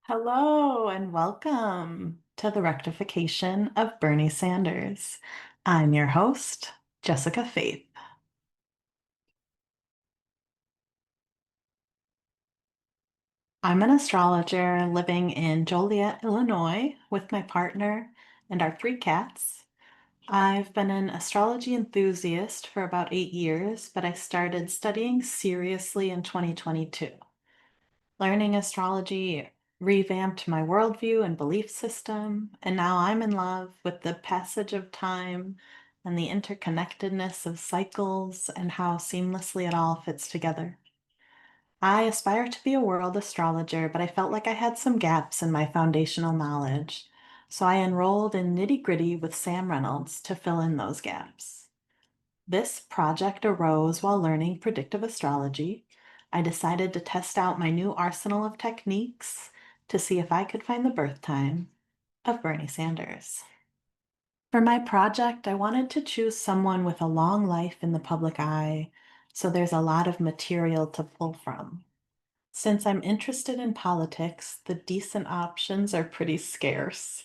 Hello and welcome to the rectification of Bernie Sanders. I'm your host, Jessica Faith. I'm an astrologer living in Joliet, Illinois, with my partner and our three cats. I've been an astrology enthusiast for about 8 years, but I started studying seriously in 2022. Learning astrology revamped my worldview and belief system, and now I'm in love with the passage of time and the interconnectedness of cycles and how seamlessly it all fits together. I aspire to be a world astrologer, but I felt like I had some gaps in my foundational knowledge, so I enrolled in Nitty Gritty with Sam Reynolds to fill in those gaps. This project arose while learning predictive astrology. I decided to test out my new arsenal of techniques to see if I could find the birth time of Bernie Sanders. For my project, I wanted to choose someone with a long life in the public eye, so there's a lot of material to pull from. Since I'm interested in politics, the decent options are pretty scarce.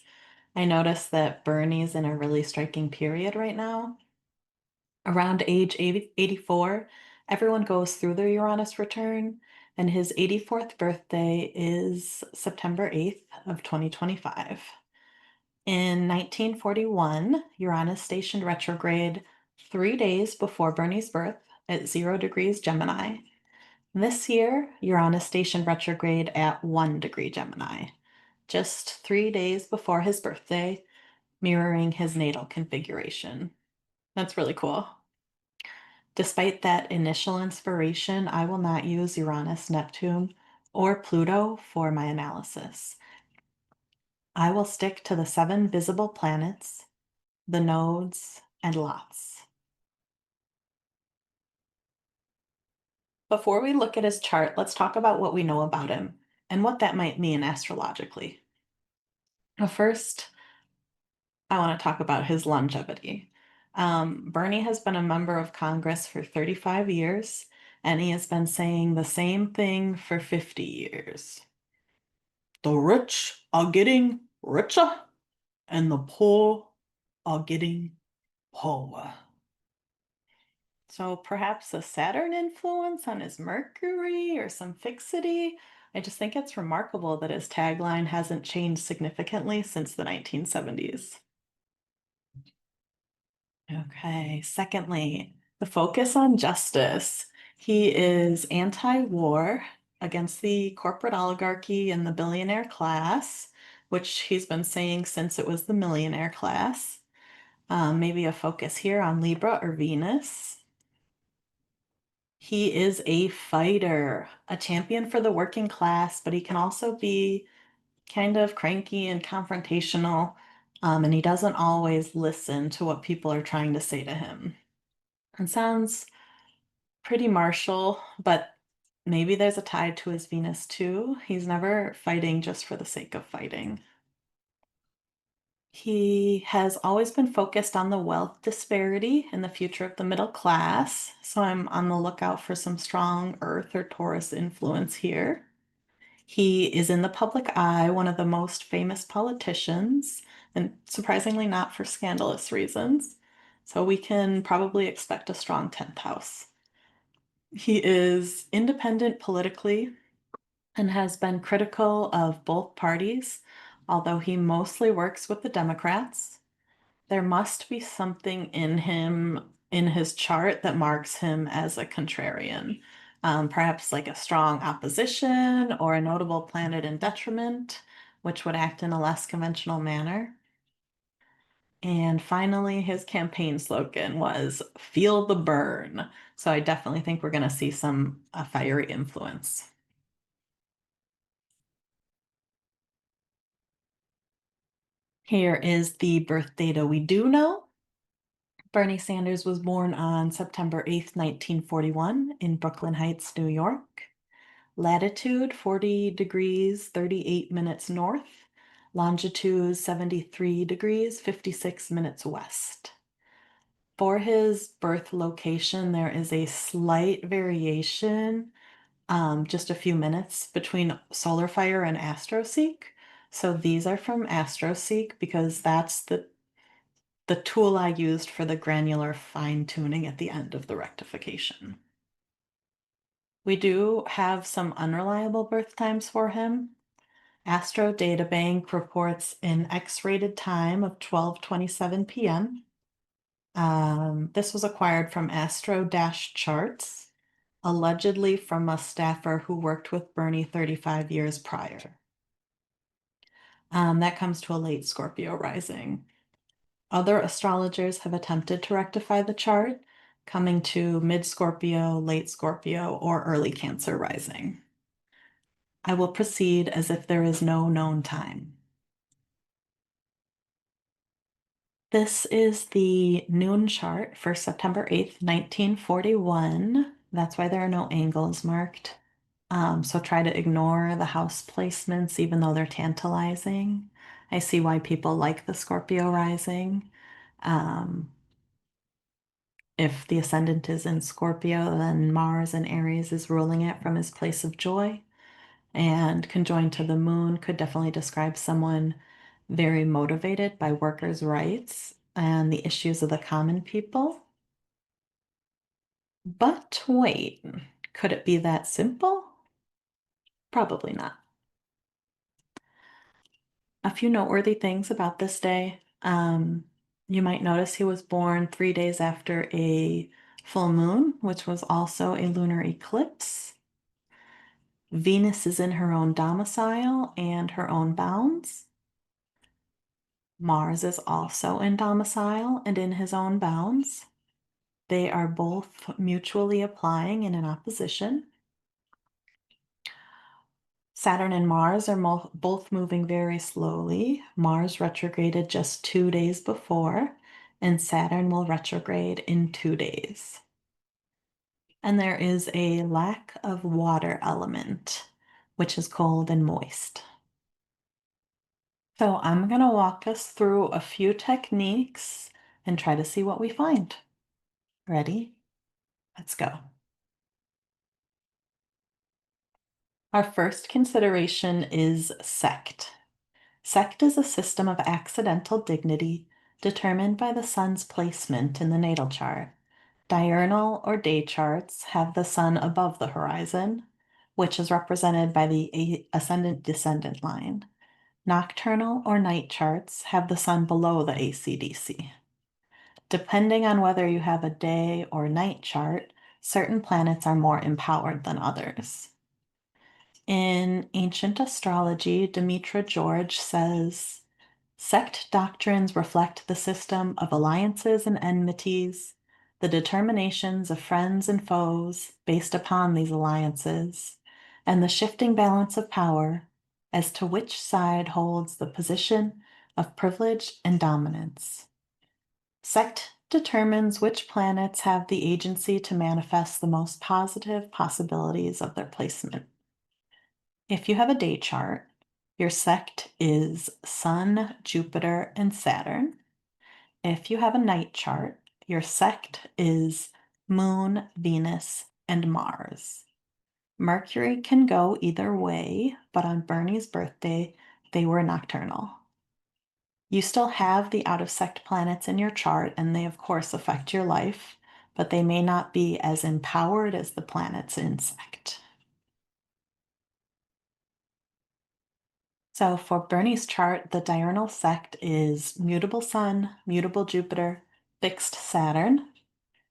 I noticed that Bernie's in a really striking period right now. Around age 84, everyone goes through their Uranus return, and his 84th birthday is September 8th of 2025. In 1941, Uranus stationed retrograde 3 days before Bernie's birth at 0 degrees Gemini. This year, Uranus stationed retrograde at 1 degree Gemini, just 3 days before his birthday, mirroring his natal configuration. That's really cool. Despite that initial inspiration, I will not use Uranus, Neptune, or Pluto for my analysis. I will stick to the 7 visible planets, the nodes, and lots. Before we look at his chart, let's talk about what we know about him and what that might mean astrologically. First, I want to talk about his longevity. Bernie has been a member of Congress for 35 years, and he has been saying the same thing for 50 years. The rich are getting richer and the poor are getting poorer. So perhaps a Saturn influence on his Mercury or some fixity. I just think it's remarkable that his tagline hasn't changed significantly since the 1970s. Okay, secondly, the focus on justice. He is anti-war against the corporate oligarchy and the billionaire class, which he's been saying since it was the millionaire class. Maybe a focus here on Libra or Venus. He is a fighter, a champion for the working class, but he can also be kind of cranky and confrontational, and he doesn't always listen to what people are trying to say to him. It sounds pretty martial, but maybe there's a tie to his Venus too. He's never fighting just for the sake of fighting. He has always been focused on the wealth disparity and the future of the middle class, so I'm on the lookout for some strong Earth or Taurus influence here. He is in the public eye, one of the most famous politicians, and surprisingly not for scandalous reasons. So we can probably expect a strong 10th house. He is independent politically and has been critical of both parties, although he mostly works with the Democrats. There must be something in him, in his chart, that marks him as a contrarian. Perhaps like a strong opposition or a notable planet in detriment, which would act in a less conventional manner. And finally, his campaign slogan was "Feel the burn." So I definitely think we're going to see some fiery influence. Here is the birth data we do know. Bernie Sanders was born on September 8th, 1941 in Brooklyn Heights, New York. Latitude 40 degrees 38 minutes north. Longitude 73 degrees 56 minutes west. For his birth location, there is a slight variation just a few minutes between Solar Fire and AstroSeek. So these are from AstroSeek because that's the tool I used for the granular fine tuning at the end of the rectification. We do have some unreliable birth times for him. Astro Databank reports an X-rated time of 12:27 p.m. This was acquired from Astro-Charts, allegedly from a staffer who worked with Bernie 35 years prior. That comes to a late Scorpio rising. Other astrologers have attempted to rectify the chart, coming to mid-Scorpio, late Scorpio, or early Cancer rising. I will proceed as if there is no known time. This is the noon chart for September 8th, 1941. That's why there are no angles marked. So try to ignore the house placements, even though they're tantalizing. I see why people like the Scorpio rising. Um, if the ascendant is in Scorpio, then Mars in Aries is ruling it from his place of joy. And conjoined to the moon could definitely describe someone very motivated by workers' rights and the issues of the common people. But wait, could it be that simple? Probably not. A few noteworthy things about this day. You might notice he was born 3 days after a full moon, which was also a lunar eclipse. Venus is in her own domicile and her own bounds. Mars is also in domicile and in his own bounds. They are both mutually applying in an opposition. Saturn and Mars are both moving very slowly. Mars retrograded just 2 days before, and Saturn will retrograde in 2 days. And there is a lack of water element, which is cold and moist. So I'm going to walk us through a few techniques and try to see what we find. Ready? Let's go. Our first consideration is sect. Sect is a system of accidental dignity determined by the sun's placement in the natal chart. Diurnal or day charts have the sun above the horizon, which is represented by the ascendant-descendant line. Nocturnal or night charts have the sun below the AC/DC. Depending on whether you have a day or night chart, certain planets are more empowered than others. In ancient astrology, Demetra George says, sect doctrines reflect the system of alliances and enmities, the determinations of friends and foes based upon these alliances, and the shifting balance of power as to which side holds the position of privilege and dominance. Sect determines which planets have the agency to manifest the most positive possibilities of their placement. If you have a day chart, your sect is Sun, Jupiter, and Saturn. If you have a night chart, your sect is Moon, Venus, and Mars. Mercury can go either way, but on Bernie's birthday, they were nocturnal. You still have the out-of-sect planets in your chart, and they, of course, affect your life, but they may not be as empowered as the planets in sect. So for Bernie's chart, the diurnal sect is mutable Sun, mutable Jupiter, fixed Saturn,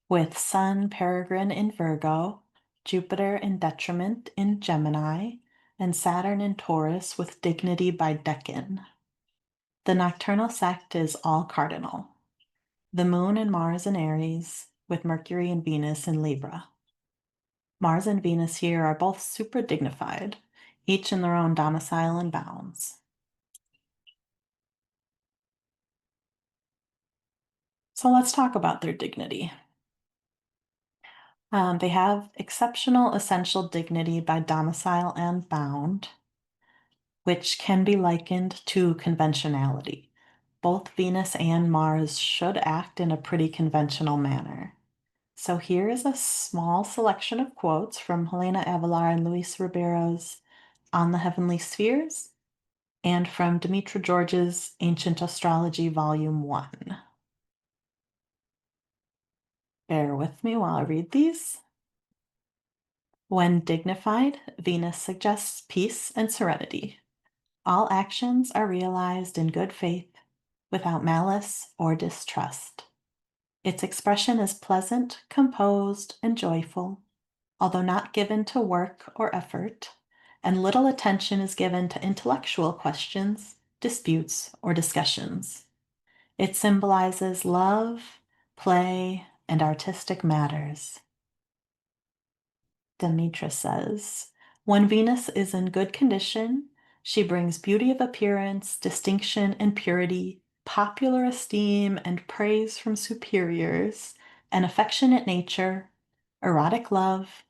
with Sun peregrine in Virgo, Jupiter in detriment in Gemini, and Saturn in Taurus with dignity by decan. The nocturnal sect is all cardinal. The Moon and Mars in Aries, with Mercury and Venus in Libra. Mars and Venus here are both super dignified, each in their own domicile and bounds. So let's talk about their dignity. They have exceptional essential dignity by domicile and bound, which can be likened to conventionality. Both Venus and Mars should act in a pretty conventional manner. So here is a small selection of quotes from Helena Avelar and Luis Ribeiro's On the Heavenly Spheres and from Demetra George's Ancient Astrology, Volume 1. Bear with me while I read these. When dignified, Venus suggests peace and serenity. All actions are realized in good faith, without malice or distrust. Its expression is pleasant, composed, and joyful, although not given to work or effort, and little attention is given to intellectual questions, disputes, or discussions. It symbolizes love, play, and artistic matters. Demetra says, when Venus is in good condition, she brings beauty of appearance, distinction and purity, popular esteem and praise from superiors, an affectionate nature, erotic love,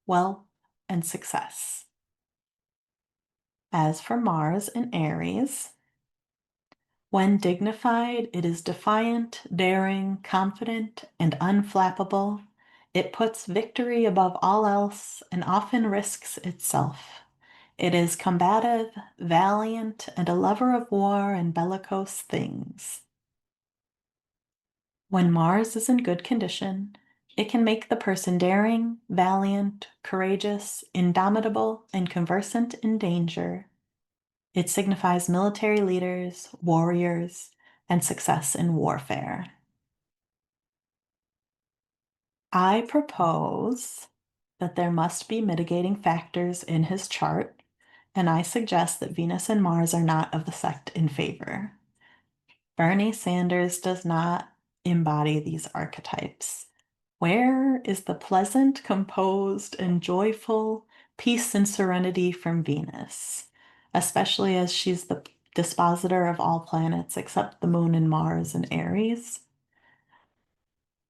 wealth, and success. As for Mars in Aries, when dignified, it is defiant, daring, confident, and unflappable. It puts victory above all else and often risks itself. It is combative, valiant, and a lover of war and bellicose things. When Mars is in good condition, it can make the person daring, valiant, courageous, indomitable, and conversant in danger. It signifies military leaders, warriors, and success in warfare. I propose that there must be mitigating factors in his chart, and I suggest that Venus and Mars are not of the sect in favor. Bernie Sanders does not embody these archetypes. Where is the pleasant, composed, and joyful peace and serenity from Venus, especially as she's the dispositor of all planets except the Moon and Mars in Aries?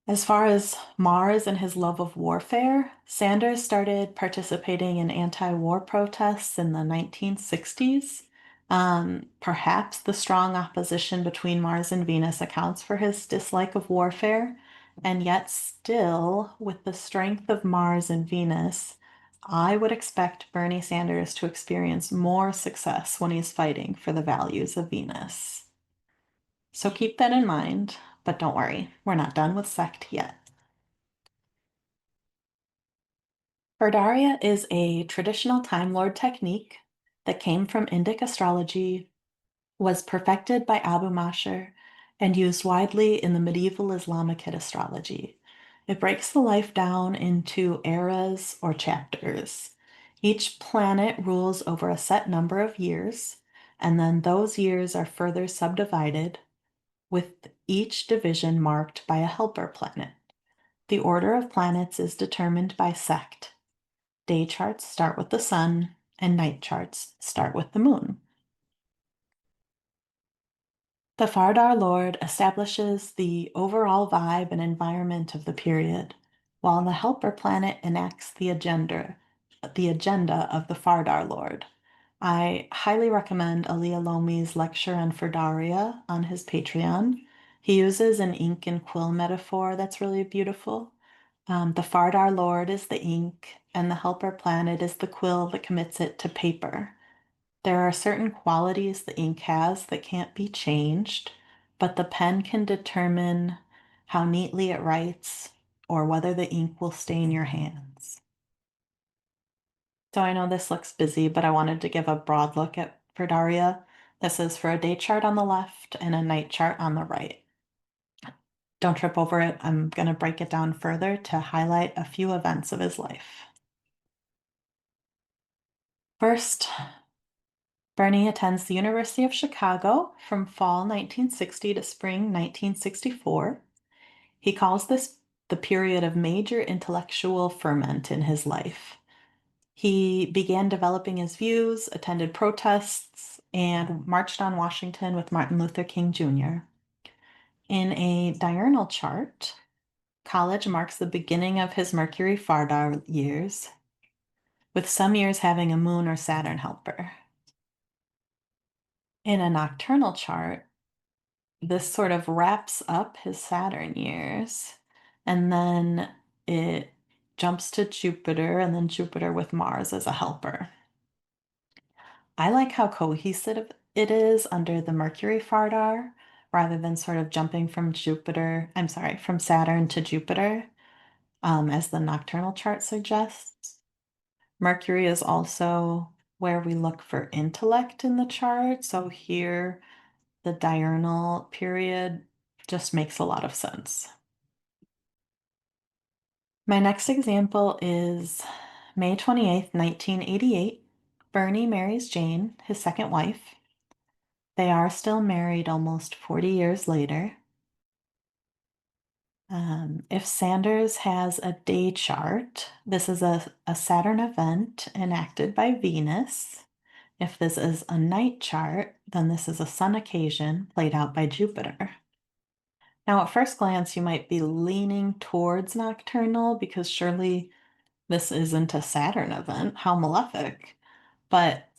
As far as Mars and his love of warfare, Sanders started participating in anti-war protests in the 1960s. Perhaps the strong opposition between Mars and Venus accounts for his dislike of warfare, and yet still, with the strength of Mars and Venus, I would expect Bernie Sanders to experience more success when he's fighting for the values of Venus. So keep that in mind, but don't worry, we're not done with sect yet. Herdaria is a traditional Time Lord technique that came from Indic astrology, was perfected by Abu Mashar, and used widely in the medieval Islamic astrology. It breaks the life down into eras or chapters. Each planet rules over a set number of years, and then those years are further subdivided, with each division marked by a helper planet. The order of planets is determined by sect. Day charts start with the sun, and night charts start with the moon. The Fardar Lord establishes the overall vibe and environment of the period, while the helper planet enacts the agenda of the Fardar Lord. I highly recommend Aliyah Lomi's lecture on Fardaria on his Patreon. He uses an ink and quill metaphor that's really beautiful. The Fardar Lord is the ink, and the helper planet is the quill that commits it to paper. There are certain qualities the ink has that can't be changed, but the pen can determine how neatly it writes or whether the ink will stain your hands. So I know this looks busy, but I wanted to give a broad look at Fardaria. This is for a day chart on the left and a night chart on the right. Don't trip over it. I'm going to break it down further to highlight a few events of his life. First, Bernie attends the University of Chicago from fall 1960 to spring 1964. He calls this the period of major intellectual ferment in his life. He began developing his views, attended protests, and marched on Washington with Martin Luther King Jr. In a diurnal chart, college marks the beginning of his Mercury Fardar years, with some years having a Moon or Saturn helper. In a nocturnal chart, this sort of wraps up his Saturn years, and then it jumps to Jupiter and then Jupiter with Mars as a helper. I like how cohesive it is under the Mercury Fardar rather than sort of jumping from from Saturn to Jupiter, as the nocturnal chart suggests. Mercury is also where we look for intellect in the chart. So here, the diurnal period just makes a lot of sense. My next example is May 28th, 1988. Bernie marries Jane, his second wife. They are still married almost 40 years later. If Sanders has a day chart, this is a Saturn event enacted by Venus. If this is a night chart, then this is a sun occasion played out by Jupiter. Now, at first glance, you might be leaning towards nocturnal because surely this isn't a Saturn event. How malefic. But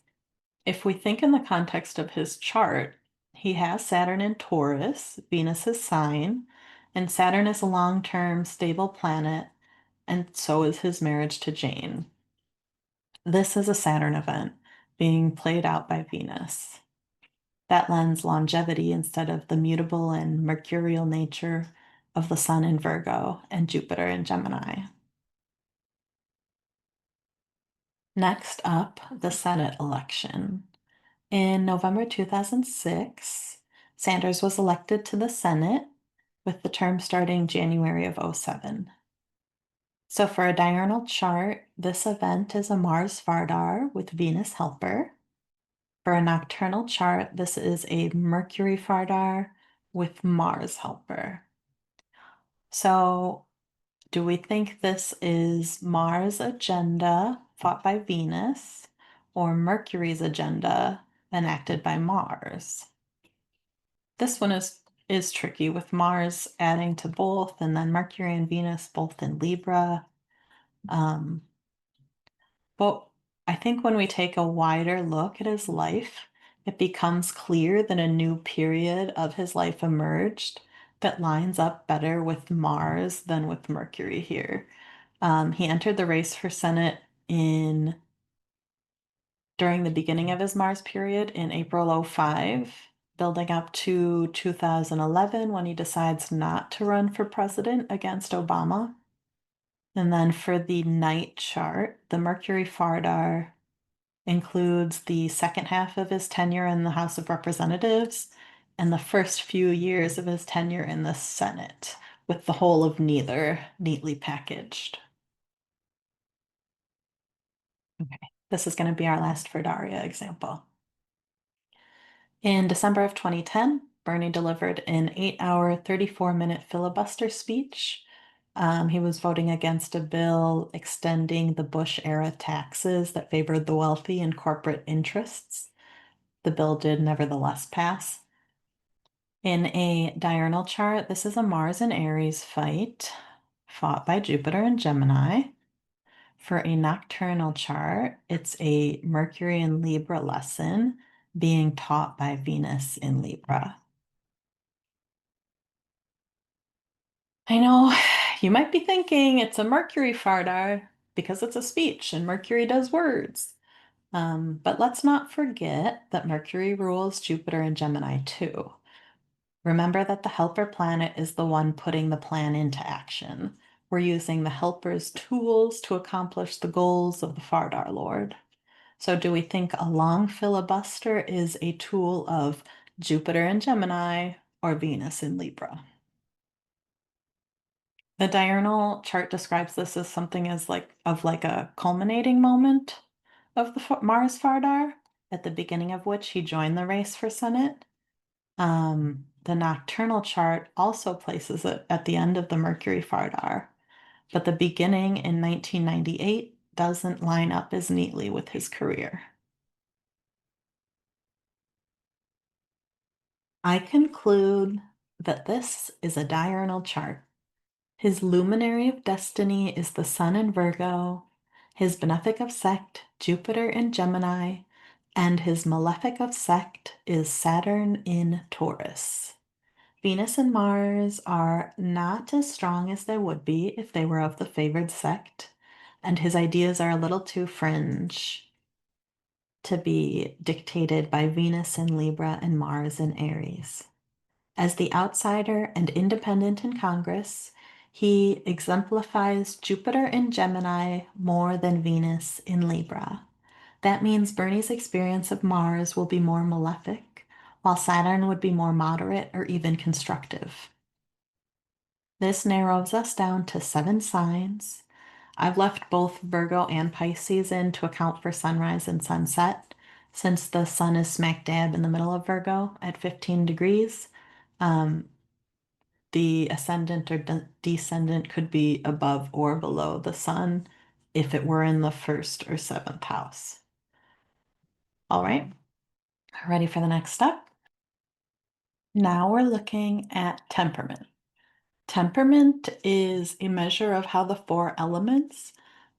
if we think in the context of his chart, he has Saturn in Taurus, Venus's sign, and Saturn is a long-term stable planet, and so is his marriage to Jane. This is a Saturn event being played out by Venus. That lends longevity instead of the mutable and mercurial nature of the Sun in Virgo and Jupiter in Gemini. Next up, the Senate election. In November 2006, Sanders was elected to the Senate with the term starting January of 07. So for a diurnal chart, this event is a Mars Vardar with Venus helper. For a nocturnal chart, this is a Mercury Vardar with Mars helper. So do we think this is Mars' agenda fought by Venus or Mercury's agenda enacted by Mars? This one is tricky with Mars adding to both and then Mercury and Venus both in Libra. But I think when we take a wider look at his life, it becomes clear that a new period of his life emerged that lines up better with Mars than with Mercury here. He entered the race for Senate during the beginning of his Mars period in April 05, building up to 2011 when he decides not to run for president against Obama. And then for the night chart, the Mercury Fardar includes the second half of his tenure in the House of Representatives and the first few years of his tenure in the Senate, with the whole of neither neatly packaged. Okay, this is going to be our last Verdaria example. In December of 2010, Bernie delivered an 8-hour, 34-minute filibuster speech. He was voting against a bill extending the Bush-era taxes that favored the wealthy and corporate interests. The bill did nevertheless pass. In a diurnal chart, this is a Mars and Aries fight fought by Jupiter and Gemini. For a nocturnal chart, it's a Mercury and Libra lesson being taught by Venus in Libra. I know you might be thinking it's a Mercury Fardar because it's a speech and Mercury does words. But let's not forget that Mercury rules Jupiter and Gemini too. Remember that the helper planet is the one putting the plan into action. We're using the helper's tools to accomplish the goals of the Fardar Lord. So do we think a long filibuster is a tool of Jupiter in Gemini or Venus in Libra? The diurnal chart describes this as something as like a culminating moment of the Mars Fardar, at the beginning of which he joined the race for Senate. The nocturnal chart also places it at the end of the Mercury Fardar, but the beginning in 1998 doesn't line up as neatly with his career. I conclude that this is a diurnal chart. His luminary of destiny is the Sun in Virgo, his benefic of sect, Jupiter in Gemini, and his malefic of sect is Saturn in Taurus. Venus and Mars are not as strong as they would be if they were of the favored sect, and his ideas are a little too fringe to be dictated by Venus in Libra and Mars in Aries. As the outsider and independent in Congress, he exemplifies Jupiter in Gemini more than Venus in Libra. That means Bernie's experience of Mars will be more malefic, while Saturn would be more moderate or even constructive. This narrows us down to 7 signs. I've left both Virgo and Pisces in to account for sunrise and sunset, since the sun is smack dab in the middle of Virgo at 15 degrees. The ascendant or descendant could be above or below the sun if it were in the first or seventh house. All right, ready for the next step? Now we're looking at temperament. Temperament is a measure of how the 4 elements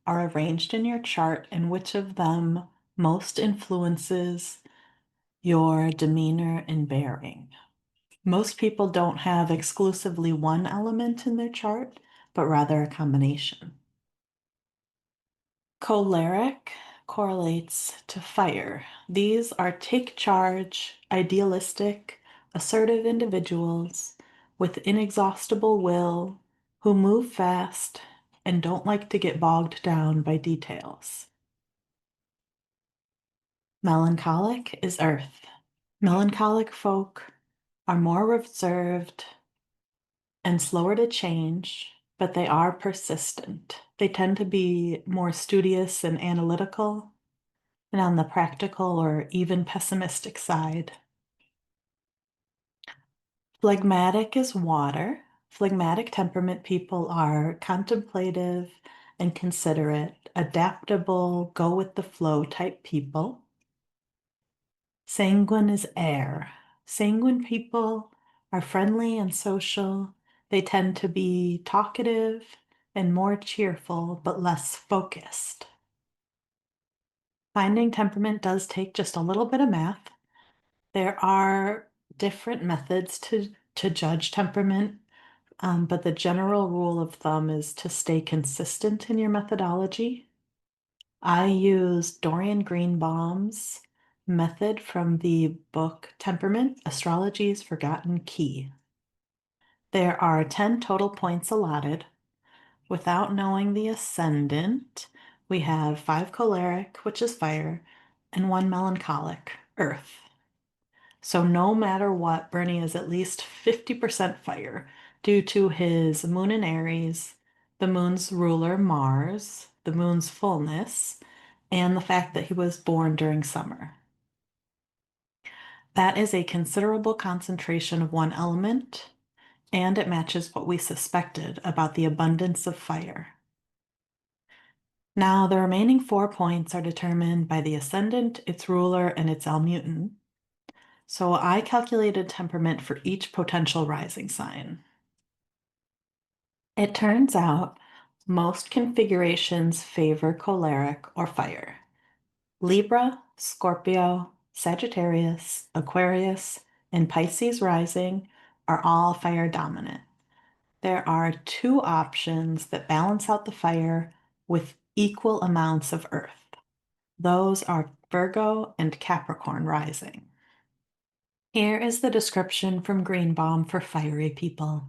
are arranged in your chart and which of them most influences your demeanor and bearing. Most people don't have exclusively one element in their chart, but rather a combination. Choleric correlates to fire. These are take charge, idealistic, assertive individuals with inexhaustible will who move fast and don't like to get bogged down by details. Melancholic is earth. Melancholic folk are more reserved and slower to change, but they are persistent. They tend to be more studious and analytical, and on the practical or even pessimistic side. Phlegmatic is water. Phlegmatic temperament people are contemplative and considerate, adaptable, go with the flow type people. Sanguine is air. Sanguine people are friendly and social. They tend to be talkative and more cheerful, but less focused. Finding temperament does take just a little bit of math. There are different methods to judge temperament, but the general rule of thumb is to stay consistent in your methodology. I use Dorian Greenbaum's method from the book Temperament, Astrology's Forgotten Key. There are 10 total points allotted. Without knowing the ascendant, we have 5 choleric, which is fire, and 1 melancholic, earth. So no matter what, Bernie is at least 50% fire due to his moon in Aries, the moon's ruler Mars, the moon's fullness, and the fact that he was born during summer. That is a considerable concentration of one element, and it matches what we suspected about the abundance of fire. Now, the remaining 4 points are determined by the ascendant, its ruler, and its almutin. So I calculated temperament for each potential rising sign. It turns out most configurations favor choleric or fire. Libra, Scorpio, Sagittarius, Aquarius, and Pisces rising are all fire dominant. There are 2 options that balance out the fire with equal amounts of earth. Those are Virgo and Capricorn rising. Here is the description from Greenbaum for fiery people.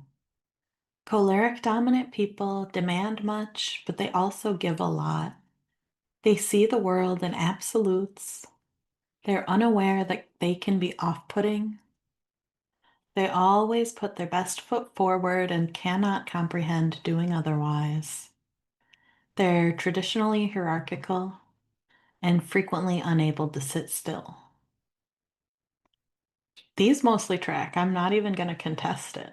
Choleric dominant people demand much, but they also give a lot. They see the world in absolutes. They're unaware that they can be off-putting. They always put their best foot forward and cannot comprehend doing otherwise. They're traditionally hierarchical and frequently unable to sit still. These mostly track. I'm not even going to contest it.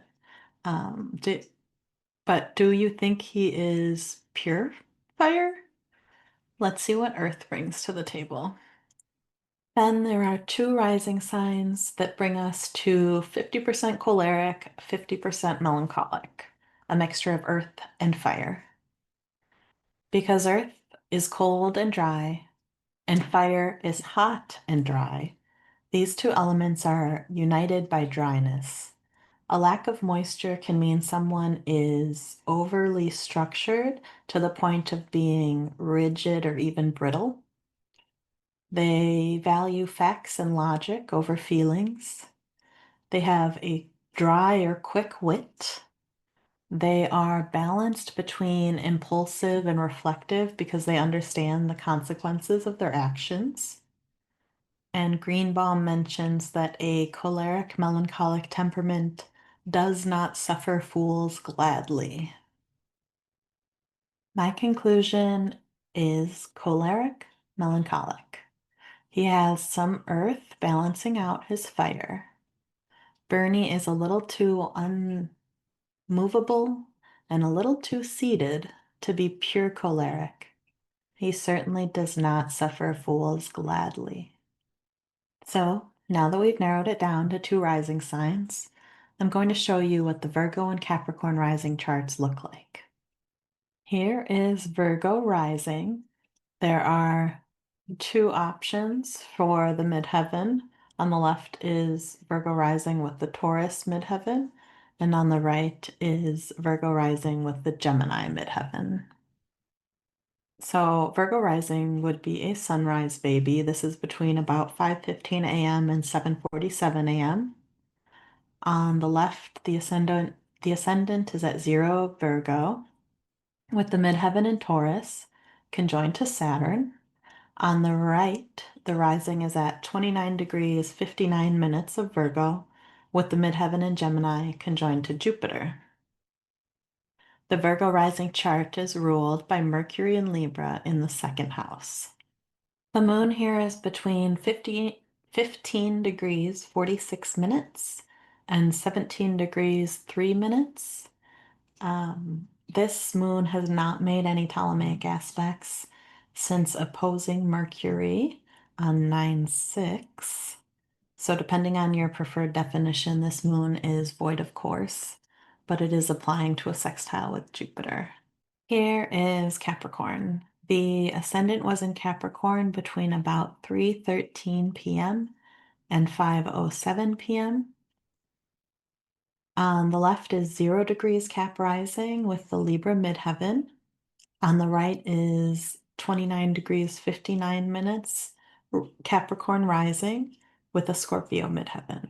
But do you think he is pure fire? Let's see what Earth brings to the table. Then there are 2 rising signs that bring us to 50% choleric, 50% melancholic, a mixture of earth and fire. Because earth is cold and dry, and fire is hot and dry, these 2 elements are united by dryness. A lack of moisture can mean someone is overly structured to the point of being rigid or even brittle. They value facts and logic over feelings. They have a dry or quick wit. They are balanced between impulsive and reflective because they understand the consequences of their actions. And Greenbaum mentions that a choleric melancholic temperament does not suffer fools gladly. My conclusion is choleric melancholic. He has some earth balancing out his fire. Bernie is a little too unmovable and a little too seated to be pure choleric. He certainly does not suffer fools gladly. So, now that we've narrowed it down to 2 rising signs, I'm going to show you what the Virgo and Capricorn rising charts look like. Here is Virgo rising. There are 2 options for the midheaven. On the left is Virgo rising with the Taurus midheaven, and on the right is Virgo rising with the Gemini midheaven. So Virgo rising would be a sunrise baby. This is between about 5:15 a.m. and 7:47 a.m. On the left, the ascendant is at 0 Virgo, with the midheaven in Taurus, conjoined to Saturn. On the right, the rising is at 29 degrees 59 minutes of Virgo, with the midheaven in Gemini conjoined to Jupiter. The Virgo rising chart is ruled by Mercury in Libra in the 2nd house. The moon here is between 15 degrees 46 minutes and 17 degrees 3 minutes. This moon has not made any Ptolemaic aspects since opposing Mercury on 9/6. So depending on your preferred definition, this moon is void of course, but it is applying to a sextile with Jupiter. Here is Capricorn. The ascendant was in Capricorn between about 3:13 p.m. and 5:07 p.m. On the left is 0 degrees Cap rising with the Libra midheaven. On the right is 29 degrees 59 minutes Capricorn rising with a Scorpio midheaven.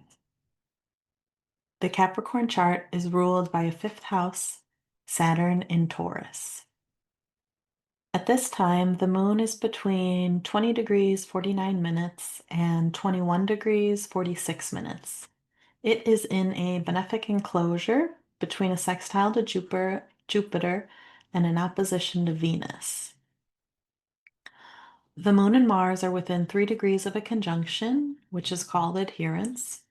The Capricorn chart is ruled by a 5th house, Saturn in Taurus. At this time, the moon is between 20 degrees 49 minutes and 21 degrees 46 minutes. It is in a benefic enclosure between a sextile to Jupiter and an opposition to Venus. The moon and Mars are within 3 degrees of a conjunction, which is called adherence.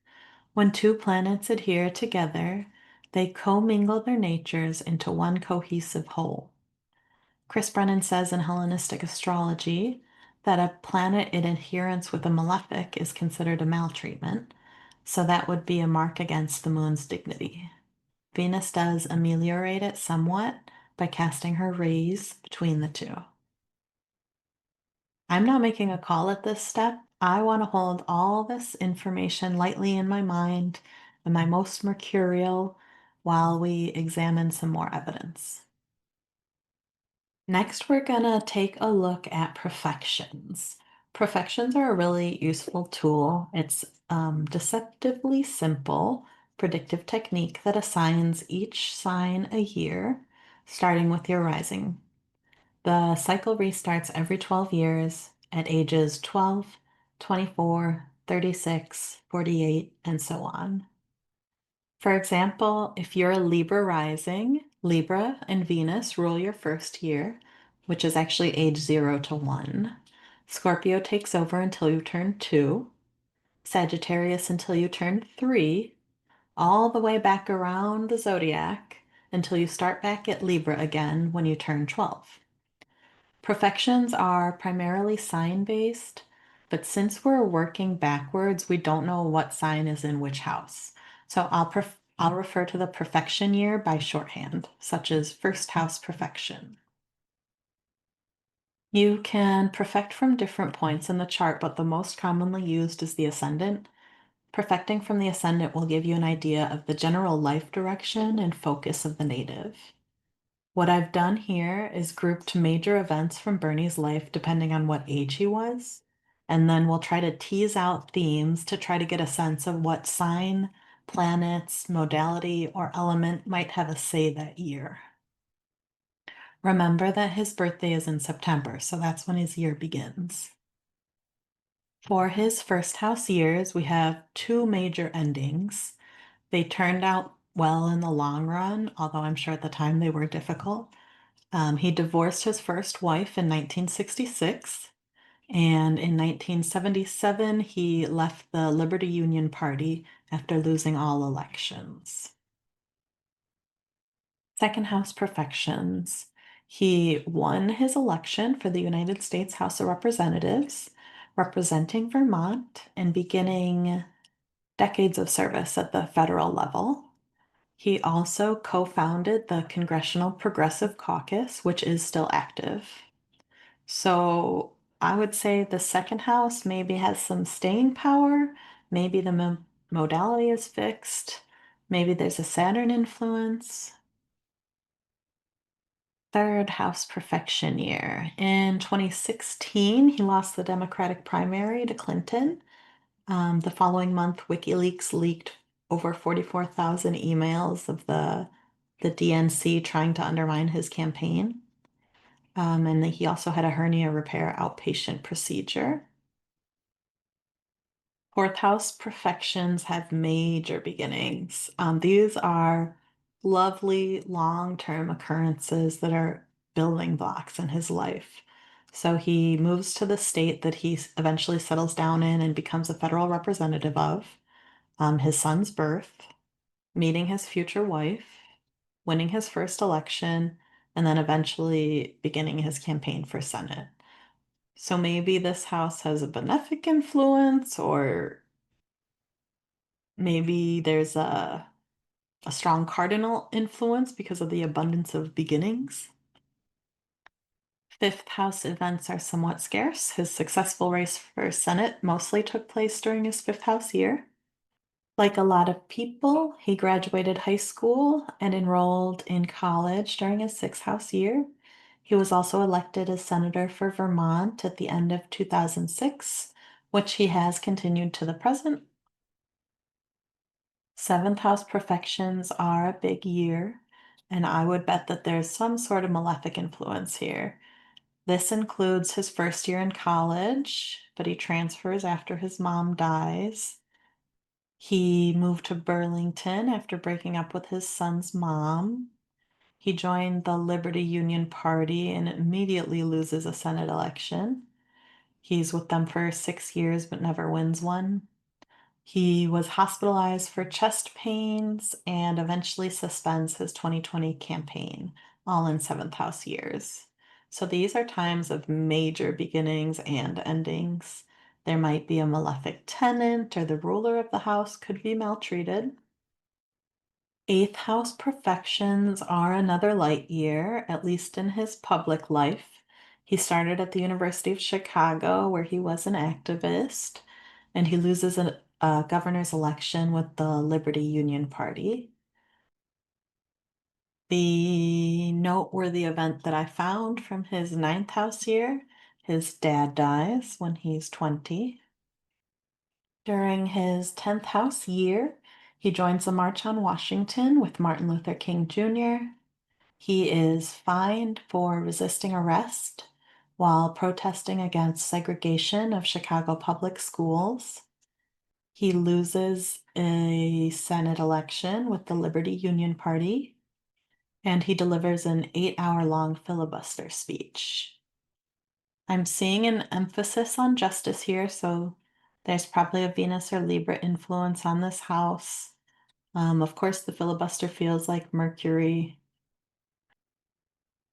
When 2 planets adhere together, they commingle their natures into one cohesive whole. Chris Brennan says in Hellenistic astrology that a planet in adherence with a malefic is considered a maltreatment, so that would be a mark against the moon's dignity. Venus does ameliorate it somewhat by casting her rays between the 2. I'm not making a call at this step. I want to hold all this information lightly in my mind and my most mercurial while we examine some more evidence. Next, we're gonna take a look at profections. Profections are a really useful tool. It's deceptively simple predictive technique that assigns each sign a year, starting with your rising. The cycle restarts every 12 years at ages 12, 24, 36, 48, and so on. For example, if you're a Libra rising, Libra and Venus rule your first year, which is actually age 0 to 1. Scorpio takes over until you turn 2, Sagittarius until you turn 3, all the way back around the zodiac until you start back at Libra again when you turn 12. Profections are primarily sign-based, but since we're working backwards, we don't know what sign is in which house. So I'll refer to the profection year by shorthand, such as 1st house profection. You can perfect from different points in the chart, but the most commonly used is the ascendant. Perfecting from the ascendant will give you an idea of the general life direction and focus of the native. What I've done here is grouped major events from Bernie's life depending on what age he was, and then we'll try to tease out themes to try to get a sense of what sign, planets, modality, or element might have a say that year. Remember that his birthday is in September, so that's when his year begins. For his first house years, we have two major endings. They turned out well in the long run, although I'm sure at the time they were difficult. He divorced his first wife in 1966, and in 1977, he left the Liberty Union Party after losing all elections. Second house perfections. He won his election for the United States House of Representatives, representing Vermont and beginning decades of service at the federal level. He also co-founded the Congressional Progressive Caucus, which is still active. So I would say the second house maybe has some staying power. Maybe the modality is fixed. Maybe there's a Saturn influence. Third house perfection year. In 2016, he lost the Democratic primary to Clinton. The following month, WikiLeaks leaked over 44,000 emails of the DNC trying to undermine his campaign. And he also had a hernia repair outpatient procedure. Fourth house perfections have major beginnings. These are lovely long-term occurrences that are building blocks in his life. So he moves to the state that he eventually settles down in and becomes a federal representative of. His son's birth, meeting his future wife, winning his first election, and then eventually beginning his campaign for Senate. So maybe this house has a benefic influence, or maybe there's a strong cardinal influence because of the abundance of beginnings. Fifth house events are somewhat scarce. His successful race for Senate mostly took place during his fifth house year. Like a lot of people, he graduated high school and enrolled in college during his sixth house year. He was also elected as senator for Vermont at the end of 2006, which he has continued to the present. Seventh house perfections are a big year, and I would bet that there's some sort of malefic influence here. This includes his first year in college, but he transfers after his mom dies. He moved to Burlington after breaking up with his son's mom. He joined the Liberty Union Party and immediately loses a Senate election. He's with them for 6 years but never wins one. He was hospitalized for chest pains and eventually suspends his 2020 campaign, all in seventh house years. So these are times of major beginnings and endings. There might be a malefic tenant, or the ruler of the house could be maltreated. Eighth house perfections are another light year, at least in his public life. He started at the University of Chicago, where he was an activist, and he loses a governor's election with the Liberty Union Party. The noteworthy event that I found from his ninth house year, his dad dies when he's 20. During his 10th house year, he joins the March on Washington with Martin Luther King Jr. He is fined for resisting arrest while protesting against segregation of Chicago public schools. He loses a Senate election with the Liberty Union Party, and he delivers an 8-hour-long filibuster speech. I'm seeing an emphasis on justice here, so there's probably a Venus or Libra influence on this house. Of course, the filibuster feels like Mercury.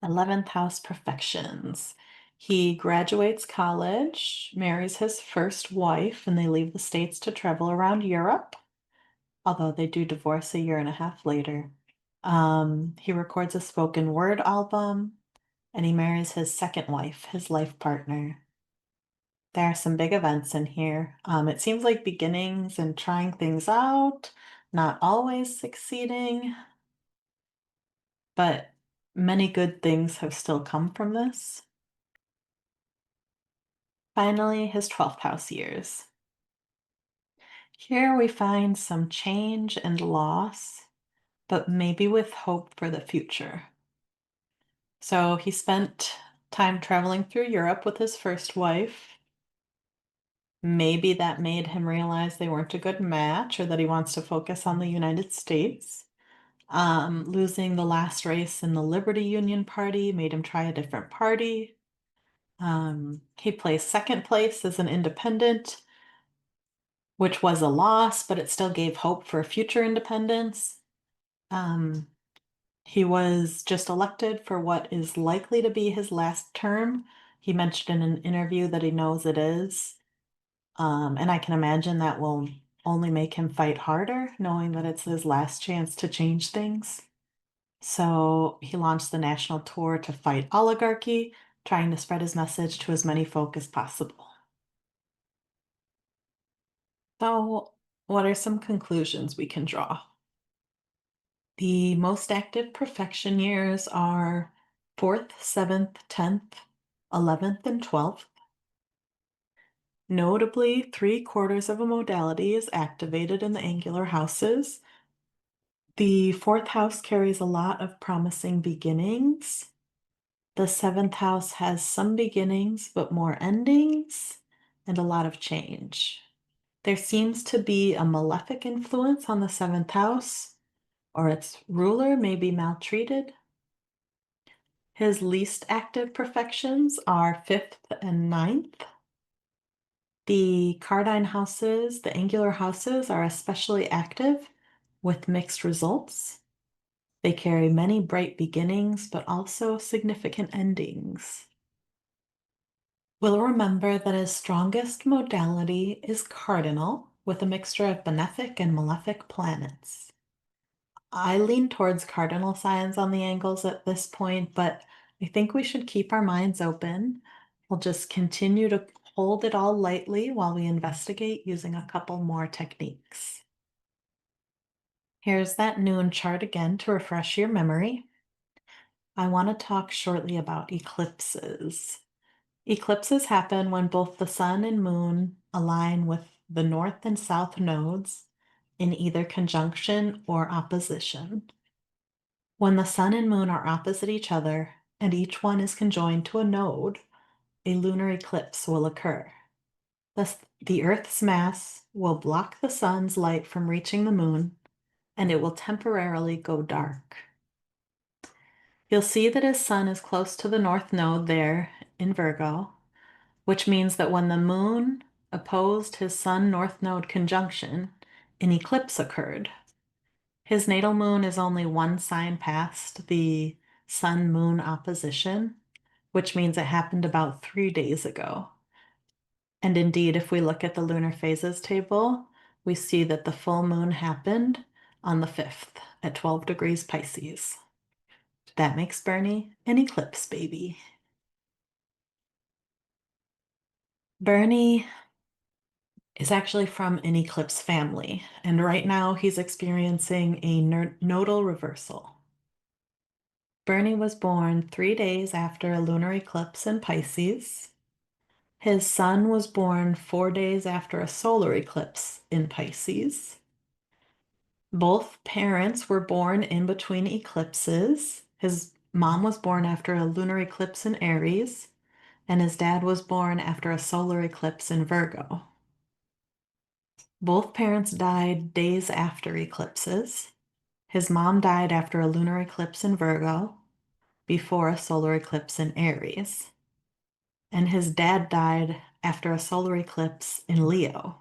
11th house perfections. He graduates college, marries his first wife, and they leave the States to travel around Europe, although they do divorce a year and a half later. He records a spoken word album, and he marries his second wife, his life partner. There are some big events in here. It seems like beginnings and trying things out, not always succeeding, but many good things have still come from this. Finally, his 12th house years. Here we find some change and loss, but maybe with hope for the future. So he spent time traveling through Europe with his first wife. Maybe that made him realize they weren't a good match or that he wants to focus on the United States. Losing the last race in the Liberty Union Party made him try a different party. He placed second place as an independent, which was a loss, but it still gave hope for future independence. Um, he was just elected for what is likely to be his last term. He mentioned in an interview that he knows it is. And I can imagine that will only make him fight harder, knowing that it's his last chance to change things. So he launched the national tour to fight oligarchy, trying to spread his message to as many folk as possible. So, what are some conclusions we can draw? The most active perfection years are 4th, 7th, 10th, 11th, and 12th. Notably, 3/4 of a modality is activated in the angular houses. The 4th house carries a lot of promising beginnings. The 7th house has some beginnings, but more endings and a lot of change. There seems to be a malefic influence on the 7th house, or its ruler may be maltreated. His least active perfections are 5th and 9th. The cardine houses, the angular houses, are especially active with mixed results. They carry many bright beginnings, but also significant endings. We'll remember that his strongest modality is cardinal, with a mixture of benefic and malefic planets. I lean towards cardinal signs on the angles at this point, but I think we should keep our minds open. We'll just continue to hold it all lightly while we investigate using a couple more techniques. Here's that noon chart again to refresh your memory. I want to talk shortly about eclipses. Eclipses happen when both the sun and moon align with the north and south nodes in either conjunction or opposition. When the sun and moon are opposite each other and each one is conjoined to a node, a lunar eclipse will occur. Thus, the Earth's mass will block the sun's light from reaching the moon, and it will temporarily go dark. You'll see that his sun is close to the north node there in Virgo, which means that when the moon opposed his sun-north node conjunction, an eclipse occurred. His natal moon is only one sign past the sun-moon opposition, which means it happened about 3 days ago. And indeed, if we look at the lunar phases table, we see that the full moon happened on the 5th at 12 degrees Pisces. That makes Bernie an eclipse baby. Bernie is actually from an eclipse family, and right now he's experiencing a nodal reversal. Bernie was born 3 days after a lunar eclipse in Pisces. His son was born 4 days after a solar eclipse in Pisces. Both parents were born in between eclipses. His mom was born after a lunar eclipse in Aries, and his dad was born after a solar eclipse in Virgo. Both parents died days after eclipses. His mom died after a lunar eclipse in Virgo, before a solar eclipse in Aries. And his dad died after a solar eclipse in Leo.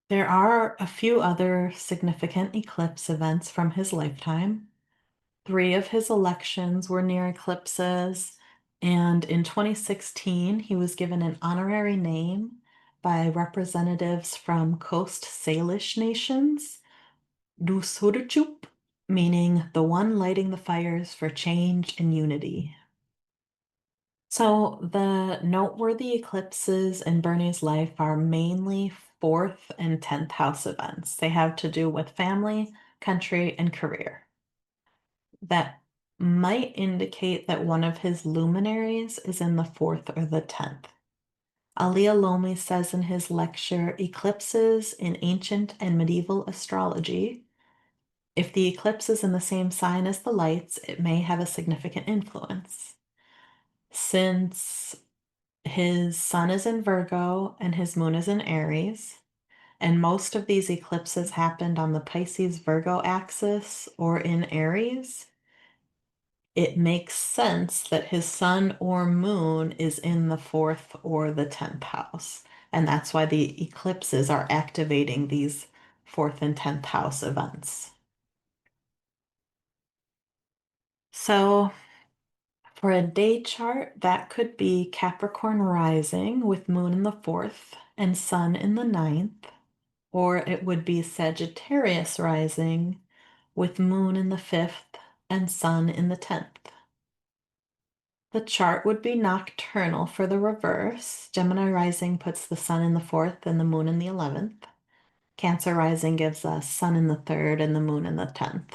There are a few other significant eclipse events from his lifetime. 3 of his elections were near eclipses, and in 2016, he was given an honorary name by representatives from Coast Salish nations, Dushudachup, meaning the one lighting the fires for change and unity. So the noteworthy eclipses in Bernie's life are mainly fourth and 10th house events. They have to do with family, country, and career. That might indicate that one of his luminaries is in the fourth or the 10th. Ali Alomi says in his lecture, Eclipses in Ancient and Medieval Astrology, if the eclipse is in the same sign as the lights, it may have a significant influence. Since his sun is in Virgo and his moon is in Aries, and most of these eclipses happened on the Pisces-Virgo axis or in Aries, it makes sense that his sun or moon is in the fourth or the 10th house. And that's why the eclipses are activating these fourth and 10th house events. So for a day chart, that could be Capricorn rising with moon in the fourth and sun in the ninth, or it would be Sagittarius rising with moon in the fifth and sun in the 10th. The chart would be nocturnal for the reverse. Gemini rising puts the sun in the fourth and the moon in the 11th. Cancer rising gives us sun in the third and the moon in the 10th.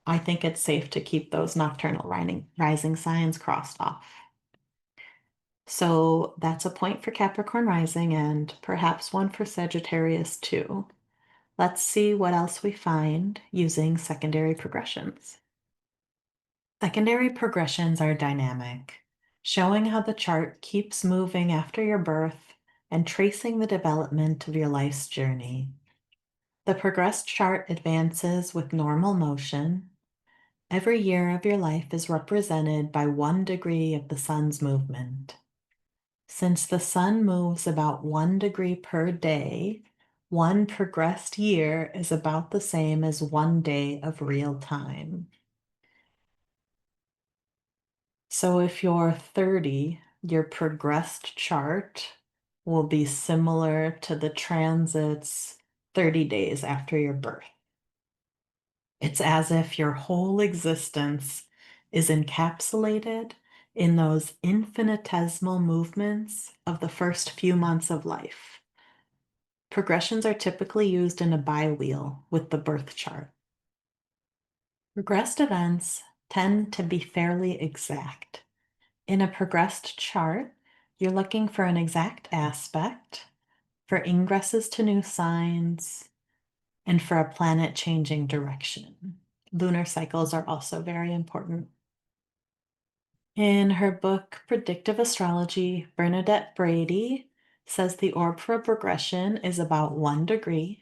I think it's safe to keep those nocturnal rising signs crossed off. So that's a point for Capricorn rising and perhaps one for Sagittarius too. Let's see what else we find using secondary progressions. Secondary progressions are dynamic, showing how the chart keeps moving after your birth and tracing the development of your life's journey. The progressed chart advances with normal motion. Every year of your life is represented by 1 degree of the sun's movement. Since the sun moves about 1 degree per day, one progressed year is about the same as 1 day of real time. So if you're 30, your progressed chart will be similar to the transits 30 days after your birth. It's as if your whole existence is encapsulated in those infinitesimal movements of the first few months of life. Progressions are typically used in a bi-wheel with the birth chart. Progressed events tend to be fairly exact. In a progressed chart, you're looking for an exact aspect, for ingresses to new signs, and for a planet changing direction. Lunar cycles are also very important. In her book, Predictive Astrology, Bernadette Brady says the orb for a progression is about 1 degree,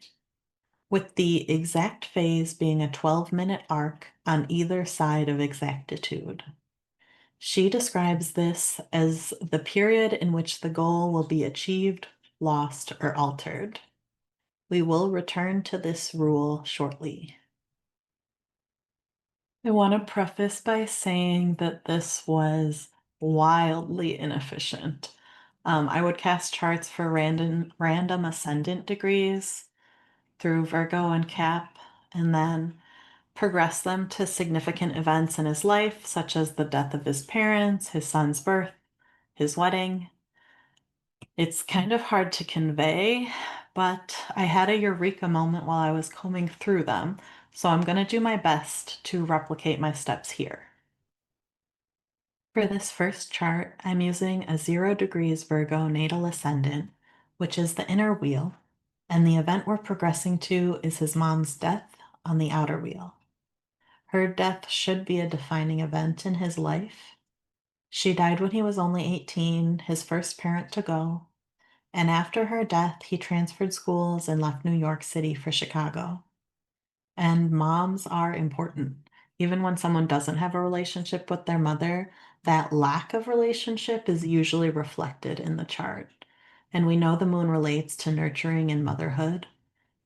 with the exact phase being a 12-minute arc on either side of exactitude. She describes this as the period in which the goal will be achieved, lost, or altered. We will return to this rule shortly. I want to preface by saying that this was wildly inefficient. I would cast charts for random ascendant degrees through Virgo and Cap, and then progress them to significant events in his life, such as the death of his parents, his son's birth, his wedding. It's kind of hard to convey, but I had a eureka moment while I was combing through them, so I'm going to do my best to replicate my steps here. For this first chart, I'm using a 0 degrees Virgo natal ascendant, which is the inner wheel, and the event we're progressing to is his mom's death on the outer wheel. Her death should be a defining event in his life. She died when he was only 18, his first parent to go, and after her death, he transferred schools and left New York City for Chicago. And moms are important. Even when someone doesn't have a relationship with their mother, that lack of relationship is usually reflected in the chart. And we know the moon relates to nurturing and motherhood.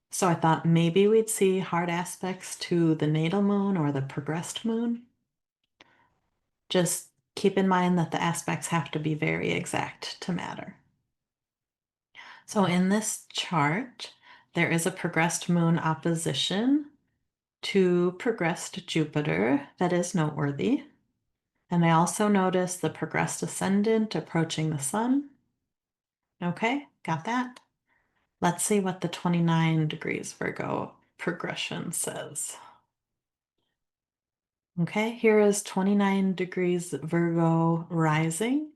So I thought maybe we'd see hard aspects to the natal moon or the progressed moon. Just keep in mind that the aspects have to be very exact to matter. So in this chart, there is a progressed moon opposition to progressed Jupiter that is noteworthy. And I also noticed the progressed ascendant approaching the sun. Okay, got that. Let's see what the 29 degrees Virgo progression says. Okay, here is 29 degrees Virgo rising,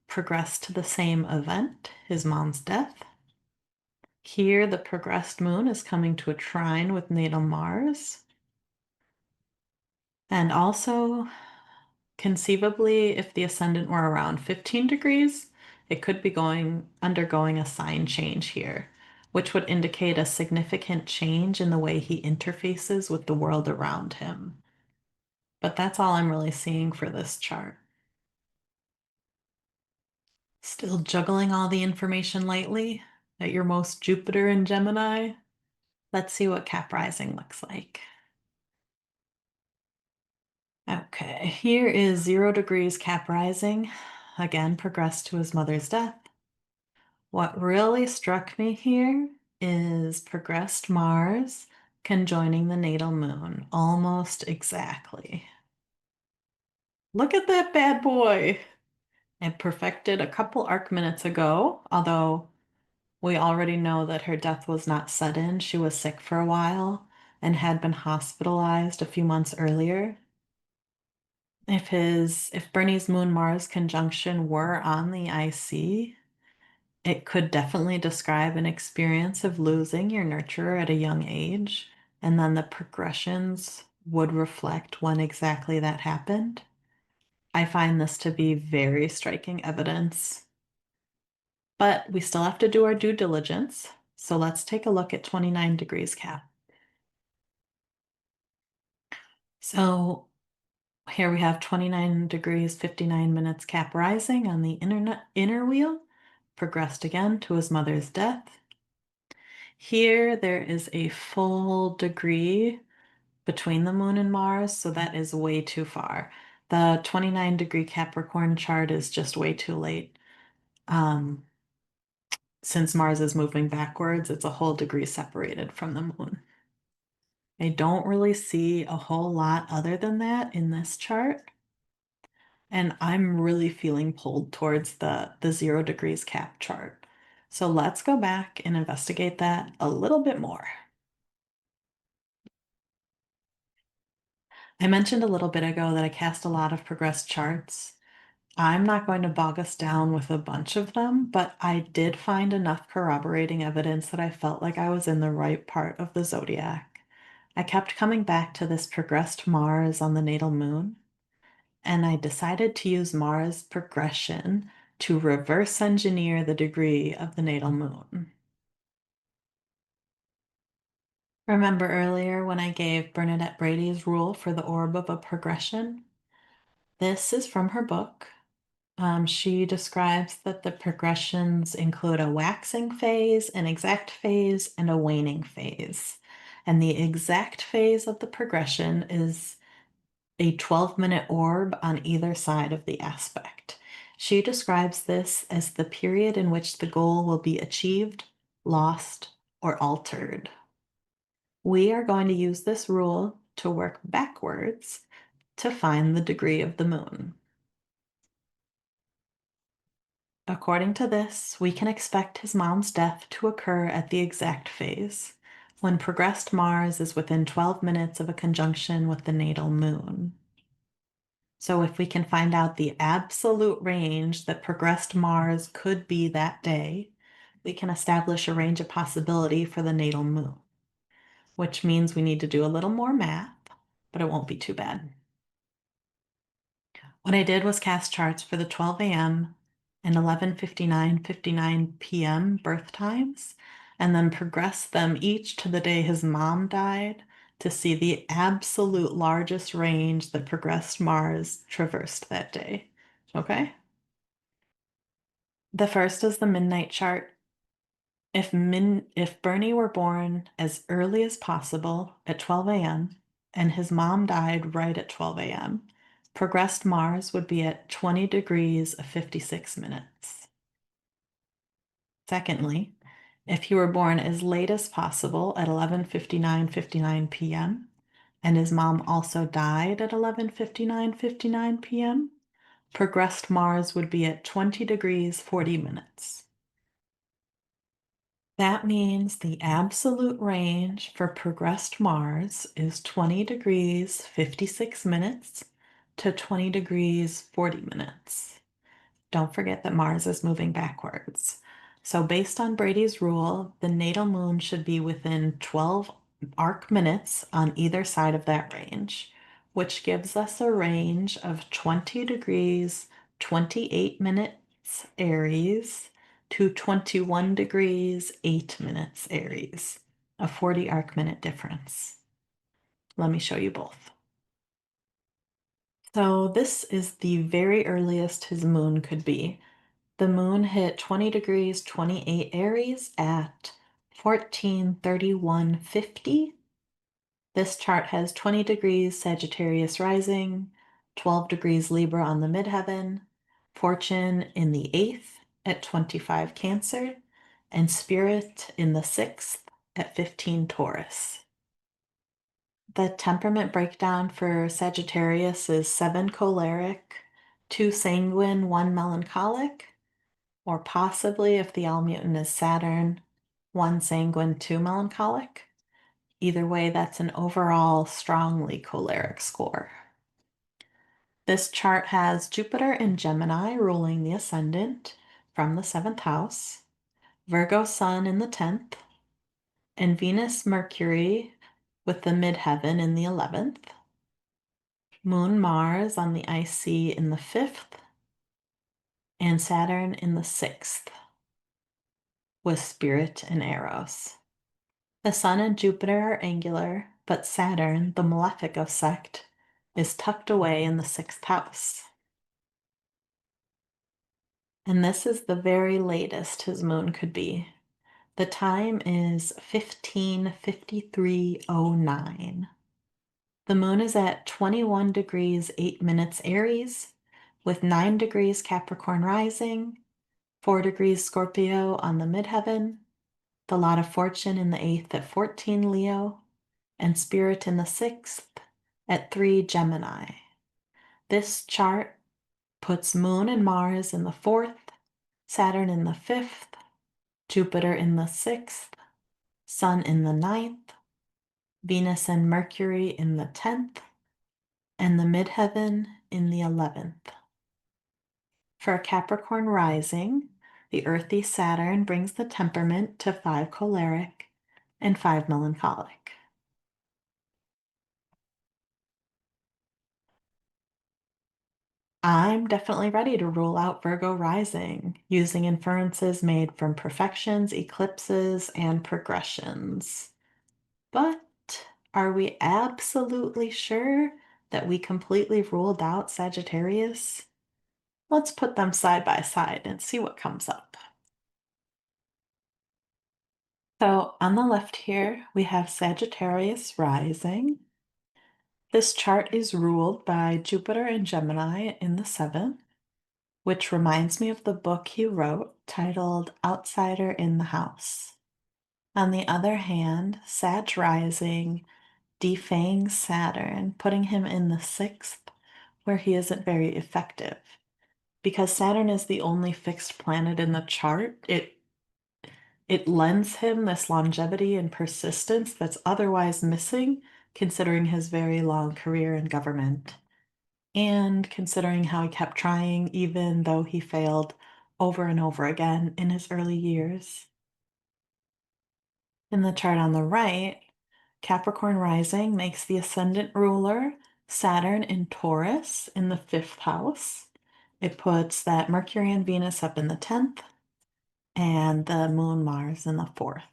progressed to the same event, his mom's death. Here, the progressed moon is coming to a trine with natal Mars. And also, conceivably, if the ascendant were around 15 degrees, it could be undergoing a sign change here, which would indicate a significant change in the way he interfaces with the world around him. But that's all I'm really seeing for this chart. Still juggling all the information lately at your most Jupiter in Gemini? Let's see what Cap Rising looks like. Okay, here is 0 degrees Cap Rising, again progressed to his mother's death. What really struck me here is progressed Mars conjoining the natal moon, almost exactly. Look at that bad boy! It perfected a couple arc minutes ago, although we already know that her death was not sudden. She was sick for a while and had been hospitalized a few months earlier. If Bernie's Moon Mars conjunction were on the IC, it could definitely describe an experience of losing your nurturer at a young age, and then the progressions would reflect when exactly that happened. I find this to be very striking evidence. But we still have to do our due diligence. So let's take a look at 29 degrees Cap. So here we have 29 degrees, 59 minutes Cap rising on the inner wheel, progressed again to his mother's death. Here there is a full degree between the moon and Mars, so that is way too far. The 29 degree Capricorn chart is just way too late. Since Mars is moving backwards, it's a whole degree separated from the moon. I don't really see a whole lot other than that in this chart. And I'm really feeling pulled towards the 0 degrees Cap chart. So let's go back and investigate that a little bit more. I mentioned a little bit ago that I cast a lot of progressed charts. I'm not going to bog us down with a bunch of them, but I did find enough corroborating evidence that I felt like I was in the right part of the zodiac. I kept coming back to this progressed Mars on the natal moon, and I decided to use Mars progression to reverse engineer the degree of the natal moon. Remember earlier when I gave Bernadette Brady's rule for the orb of a progression? This is from her book. She describes that the progressions include a waxing phase, an exact phase, and a waning phase. And the exact phase of the progression is a 12-minute orb on either side of the aspect. She describes this as the period in which the goal will be achieved, lost, or altered. We are going to use this rule to work backwards to find the degree of the moon. According to this, we can expect his mom's death to occur at the exact phase, when progressed Mars is within 12 minutes of a conjunction with the natal moon. So if we can find out the absolute range that progressed Mars could be that day, we can establish a range of possibility for the natal moon, which means we need to do a little more math, but it won't be too bad. What I did was cast charts for the 12 a.m. and 11:59 p.m. birth times, and then progress them each to the day his mom died to see the absolute largest range that progressed Mars traversed that day. Okay? The first is the midnight chart. If Bernie were born as early as possible at 12 a.m. and his mom died right at 12 a.m., progressed Mars would be at 20 degrees of 56 minutes. Secondly, if he were born as late as possible at 11:59 p.m. and his mom also died at 11:59 p.m., progressed Mars would be at 20 degrees 40 minutes. That means the absolute range for progressed Mars is 20 degrees 56 minutes to 20 degrees 40 minutes. Don't forget that Mars is moving backwards. So based on Brady's rule, the natal moon should be within 12 arc minutes on either side of that range, which gives us a range of 20 degrees 28 minutes Aries to 21 degrees 8 minutes Aries, a 40 arc minute difference. Let me show you both. So this is the very earliest his moon could be. The moon hit 20 degrees 28 Aries at 1431.50. This chart has 20 degrees Sagittarius rising, 12 degrees Libra on the midheaven, fortune in the 8th at 25 Cancer, and spirit in the 6th at 15 Taurus. The temperament breakdown for Sagittarius is 7 choleric, 2 sanguine, 1 melancholic, or possibly if the all mutant is Saturn, 1 sanguine, 2 melancholic. Either way, that's an overall strongly choleric score. This chart has Jupiter in Gemini ruling the ascendant from the 7th house, Virgo Sun in the 10th, and Venus Mercury with the midheaven in the 11th, Moon Mars on the IC in the 5th, and Saturn in the 6th, with Spirit and Eros. The Sun and Jupiter are angular, but Saturn, the malefic of sect, is tucked away in the 6th house. And this is the very latest his moon could be. The time is 15:53:09. The moon is at 21 degrees 8 minutes Aries, with 9 degrees Capricorn rising, 4 degrees Scorpio on the midheaven, the lot of fortune in the 8th at 14 Leo, and spirit in the 6th at 3 Gemini. This chart puts Moon and Mars in the 4th, Saturn in the 5th, Jupiter in the 6th, Sun in the 9th, Venus and Mercury in the 10th, and the midheaven in the 11th. For a Capricorn rising, the earthy Saturn brings the temperament to 5 choleric and 5 melancholic. I'm definitely ready to rule out Virgo rising using inferences made from perfections, eclipses, and progressions. But are we absolutely sure that we completely ruled out Sagittarius? Let's put them side by side and see what comes up. So on the left here, we have Sagittarius rising. This chart is ruled by Jupiter and Gemini in the 7th, which reminds me of the book he wrote titled Outsider in the House. On the other hand, Sag rising defangs Saturn, putting him in the 6th, where he isn't very effective. Because Saturn is the only fixed planet in the chart, it lends him this longevity and persistence that's otherwise missing, considering his very long career in government. And considering how he kept trying, even though he failed over and over again in his early years. In the chart on the right, Capricorn rising makes the ascendant ruler Saturn in Taurus in the 5th house. It puts that Mercury and Venus up in the 10th and the Moon Mars in the 4th.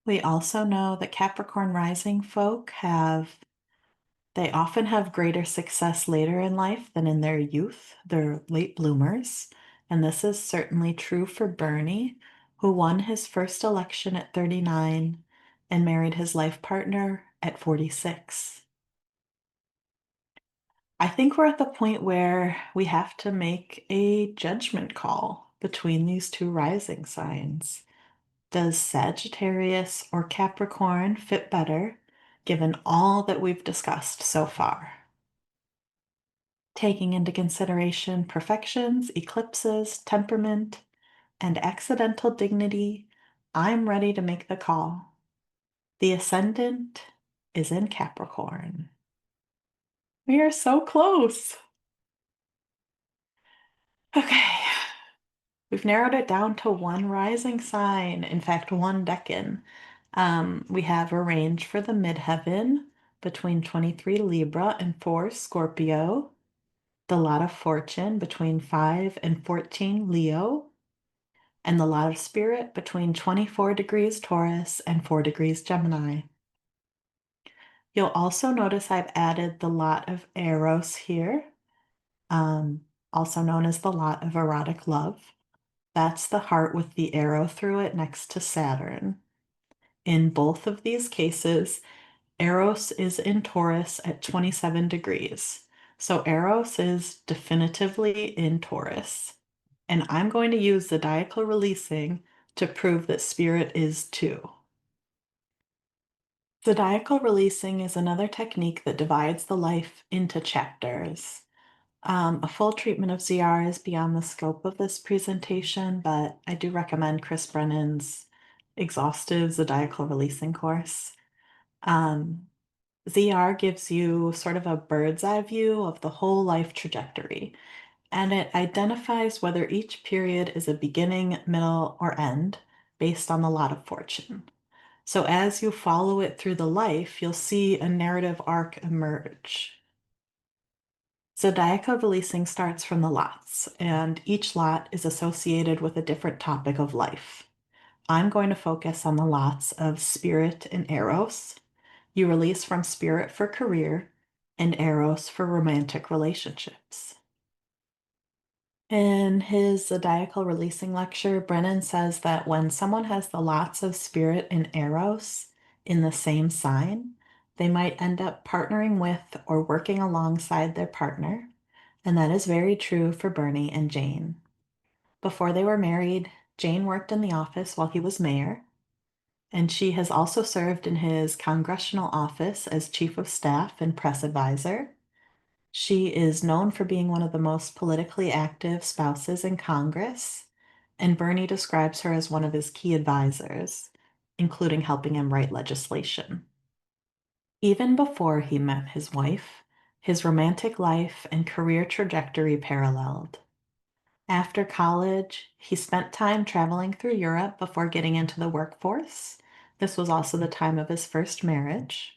We also know that Capricorn rising folk they often have greater success later in life than in their youth. They're late bloomers. And this is certainly true for Bernie, who won his first election at 39 and married his life partner at 46. I think we're at the point where we have to make a judgment call between these two rising signs. Does Sagittarius or Capricorn fit better, given all that we've discussed so far? Taking into consideration perfections, eclipses, temperament, and accidental dignity, I'm ready to make the call. The ascendant is in Capricorn. We are so close. Okay, we've narrowed it down to one rising sign, in fact, one decan. We have a range for the midheaven between 23 Libra and 4 Scorpio, the lot of fortune between 5 and 14 Leo, and the lot of spirit between 24 degrees Taurus and 4 degrees Gemini. You'll also notice I've added the lot of Eros here, also known as the lot of erotic love. That's the heart with the arrow through it next to Saturn. In both of these cases, Eros is in Taurus at 27 degrees. So Eros is definitively in Taurus. And I'm going to use zodiacal releasing to prove that spirit is too. Zodiacal releasing is another technique that divides the life into chapters. A full treatment of ZR is beyond the scope of this presentation, but I do recommend Chris Brennan's exhaustive zodiacal releasing course. ZR gives you sort of a bird's eye view of the whole life trajectory, and it identifies whether each period is a beginning, middle, or end based on the lot of fortune. So as you follow it through the life, you'll see a narrative arc emerge. Zodiacal releasing starts from the lots, and each lot is associated with a different topic of life. I'm going to focus on the lots of Spirit and Eros. You release from Spirit for career and Eros for romantic relationships. In his Zodiacal Releasing lecture, Brennan says that when someone has the lots of Spirit and Eros in the same sign, they might end up partnering with or working alongside their partner, and that is very true for Bernie and Jane. Before they were married, Jane worked in the office while he was mayor, and she has also served in his congressional office as chief of staff and press advisor. She is known for being one of the most politically active spouses in Congress, and Bernie describes her as one of his key advisors, including helping him write legislation. Even before he met his wife, his romantic life and career trajectory paralleled. After college, he spent time traveling through Europe before getting into the workforce. This was also the time of his first marriage.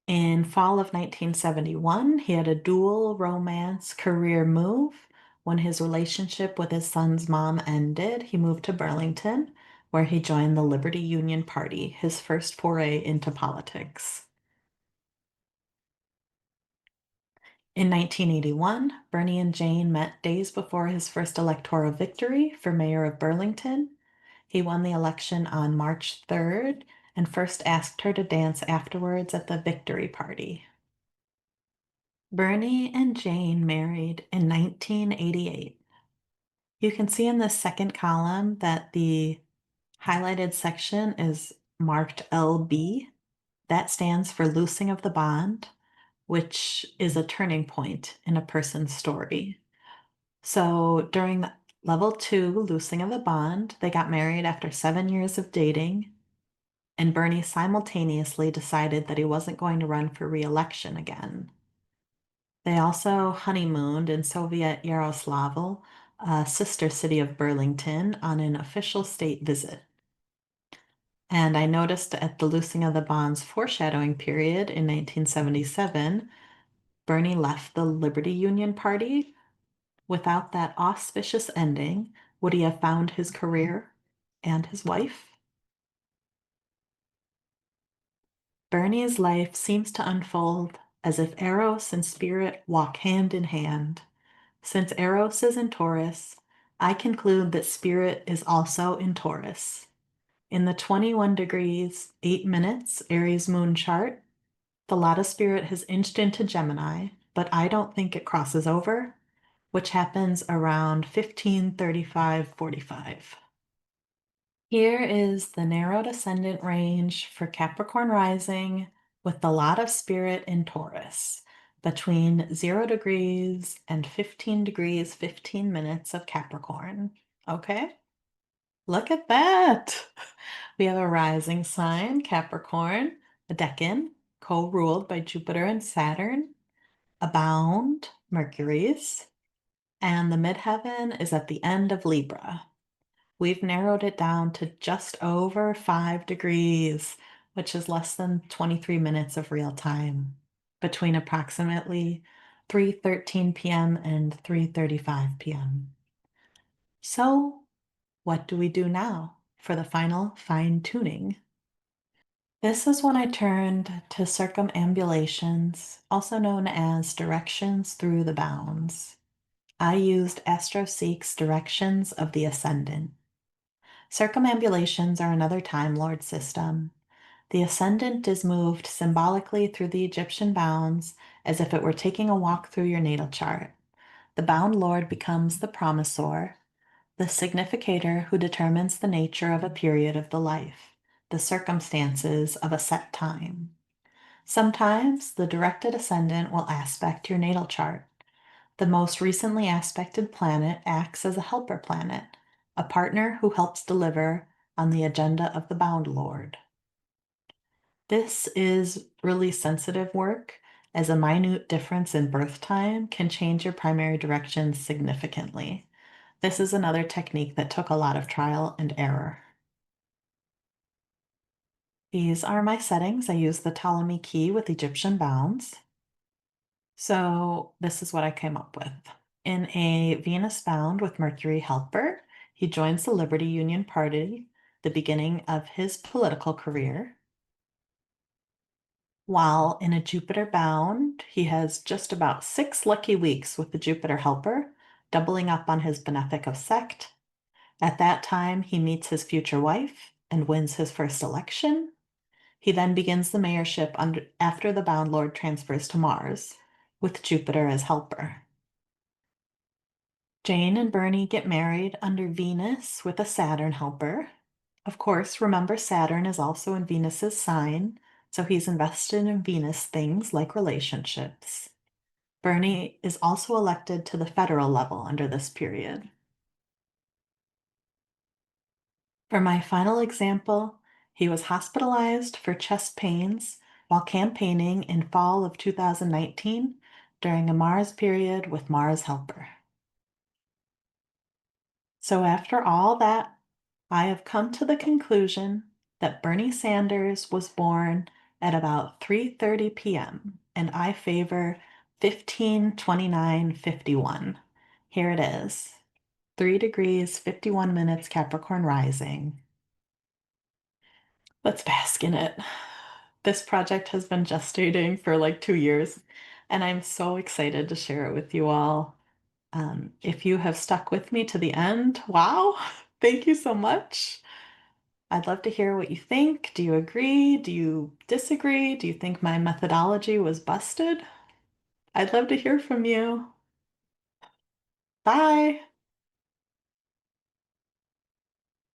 In fall of 1971, he had a dual romance career move. When his relationship with his son's mom ended, he moved to Burlington, where he joined the Liberty Union Party, his first foray into politics. In 1981, Bernie and Jane met days before his first electoral victory for mayor of Burlington. He won the election on March 3rd and first asked her to dance afterwards at the victory party. Bernie and Jane married in 1988. You can see in the second column that the highlighted section is marked LB. That stands for loosing of the bond, which is a turning point in a person's story. So during the level 2 loosing of the bond, they got married after 7 years of dating, and Bernie simultaneously decided that he wasn't going to run for re-election again. They also honeymooned in Soviet Yaroslavl, a sister city of Burlington, on an official state visit. And I noticed at the loosing of the bonds foreshadowing period in 1977, Bernie left the Liberty Union Party. Without that auspicious ending, would he have found his career and his wife? Bernie's life seems to unfold as if Eros and Spirit walk hand in hand. Since Eros is in Taurus, I conclude that Spirit is also in Taurus. In the 21 degrees, 8 minutes Aries moon chart, the lot of Spirit has inched into Gemini, but I don't think it crosses over, which happens around 15:35:45. Here is the narrowed ascendant range for Capricorn rising with the lot of Spirit in Taurus. between 0 degrees and 15 degrees, 15 minutes of Capricorn. Okay? Look at that. We have a rising sign, Capricorn, a decan, co-ruled by Jupiter and Saturn, a bound, Mercury's, and the midheaven is at the end of Libra. We've narrowed it down to just over 5 degrees, which is less than 23 minutes of real time, between approximately 3:13 p.m. and 3:35 p.m. So, what do we do now for the final fine-tuning? This is when I turned to circumambulations, also known as directions through the bounds. I used AstroSeek's directions of the ascendant. Circumambulations are another Time Lord system. The ascendant is moved symbolically through the Egyptian bounds as if it were taking a walk through your natal chart. The bound lord becomes the promissor, the significator who determines the nature of a period of the life, the circumstances of a set time. Sometimes the directed ascendant will aspect your natal chart. The most recently aspected planet acts as a helper planet, a partner who helps deliver on the agenda of the bound lord. This is really sensitive work, as a minute difference in birth time can change your primary direction significantly. This is another technique that took a lot of trial and error. These are my settings. I use the Ptolemy key with Egyptian bounds. So this is what I came up with. In a Venus bound with Mercury helper, he joins the Liberty Union Party, the beginning of his political career. While in a Jupiter bound, he has just about 6 lucky weeks with the Jupiter helper, doubling up on his benefic of sect. At that time, he meets his future wife and wins his first election. He then begins the mayorship after the bound lord transfers to Mars, with Jupiter as helper. Jane and Bernie get married under Venus with a Saturn helper. Of course, remember Saturn is also in Venus's sign, so he's invested in Venus things like relationships. Bernie is also elected to the federal level under this period. For my final example, he was hospitalized for chest pains while campaigning in fall of 2019 during a Mars period with Mars helper. So after all that, I have come to the conclusion that Bernie Sanders was born at about 3:30 p.m. and I favor 15:29:51. Here it is. 3 degrees, 51 minutes Capricorn rising. Let's bask in it. This project has been gestating for like 2 years, and I'm so excited to share it with you all. If you have stuck with me to the end, wow, thank you so much. I'd love to hear what you think. Do you agree? Do you disagree? Do you think my methodology was busted? I'd love to hear from you. Bye.